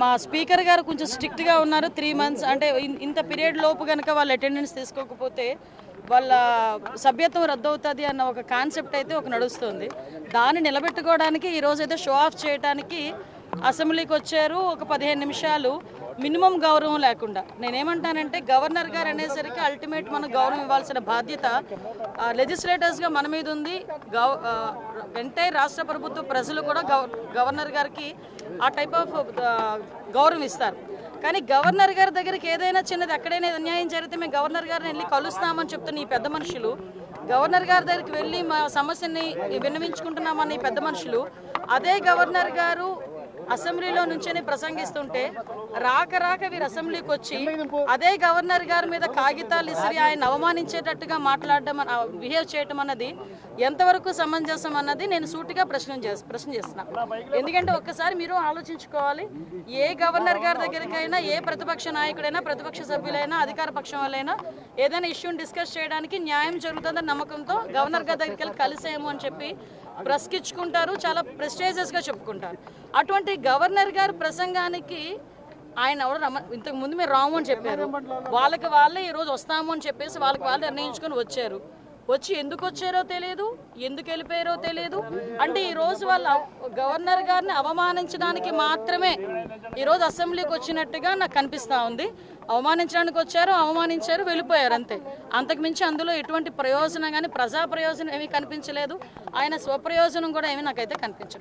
మా స్పీకర్ గారు కొంచెం స్ట్రిక్ట్గా ఉన్నారు. 3 months అంటే ఇంత పీరియడ్ లోపు కనుక వాళ్ళు అటెండెన్స్ తీసుకోకపోతే వాళ్ళ సభ్యత్వం రద్దవుతుంది అన్న ఒక కాన్సెప్ట్ అయితే ఒక నడుస్తుంది. దాన్ని నిలబెట్టుకోవడానికి ఈరోజు అయితే షో ఆఫ్ చేయడానికి అసెంబ్లీకి వచ్చారు. ఒక 15 నిమిషాలు మినిమం గౌరవం లేకుండా. నేనేమంటానంటే గవర్నర్ గారు అనేసరికి అల్టిమేట్ మనం గౌరవం ఇవ్వాల్సిన బాధ్యత లెజిస్లేటర్స్గా మన మీద ఉంది. ఎంటైర్ రాష్ట్ర ప్రభుత్వ ప్రజలు కూడా గవర్నర్ గారికి ఆ టైప్ ఆఫ్ గౌరవం ఇస్తారు. కానీ గవర్నర్ గారి దగ్గరికి ఏదైనా చిన్నది ఎక్కడైనా అన్యాయం జరిగితే మేము గవర్నర్ గారిని వెళ్ళి కలుస్తామని చెప్తున్న ఈ పెద్ద మనుషులు, గవర్నర్ గారి దగ్గరికి వెళ్ళి మా సమస్యని విన్నవించుకుంటున్నామని ఈ పెద్ద మనుషులు, అదే గవర్నర్ గారు అసెంబ్లీలో నుంచే ప్రసంగిస్తుంటే రాక వీరు అసెంబ్లీకి వచ్చి అదే గవర్నర్ గారి మీద కాగితాలు ఇసిరి ఆయన అవమానించేటట్టుగా మాట్లాడడం, బిహేవ్ చేయటం అన్నది ఎంతవరకు సమంజసం అన్నది నేను సూటిగా ప్రశ్న చేస్తున్నా. ఎందుకంటే ఒక్కసారి మీరు ఆలోచించుకోవాలి. ఏ గవర్నర్ గారి దగ్గరికైనా ఏ ప్రతిపక్ష నాయకుడైనా, ప్రతిపక్ష సభ్యులైనా, అధికార పక్షం వాళ్ళైనా ఏదైనా ఇష్యూని డిస్కస్ చేయడానికి న్యాయం జరుగుతుందని నమ్మకంతో గవర్నర్ గారి దగ్గరికి వెళ్ళి కలిసేమో అని చెప్పి ప్రశ్నించుకుంటారు, చాలా ప్రెస్టేజియస్గా చెప్పుకుంటారు. అటువంటి గవర్నర్ గారి ప్రసంగానికి ఆయన ఎవరు ఇంతకు ముందు మీరు రాము అని చెప్పారు, వాళ్ళకి వాళ్ళే ఈరోజు వస్తాము అని చెప్పేసి వాళ్ళకి వాళ్ళు నిర్ణయించుకొని వచ్చారు. వచ్చి ఎందుకు వచ్చారో తెలియదు, ఎందుకు వెళ్ళిపోయారో తెలియదు. అంటే ఈరోజు వాళ్ళు గవర్నర్ గారిని అవమానించడానికి మాత్రమే ఈరోజు అసెంబ్లీకి వచ్చినట్టుగా నాకు కనిపిస్తూ ఉంది. అవమానించడానికి వచ్చారు, అవమానించారు, వెళ్ళిపోయారు అంతే. అంతకుమించి అందులో ఎటువంటి ప్రయోజనం కానీ ప్రజా ప్రయోజనం ఏమీ కనిపించలేదు. ఆయన స్వప్రయోజనం కూడా ఏమీ నాకైతే కనిపించలేదు.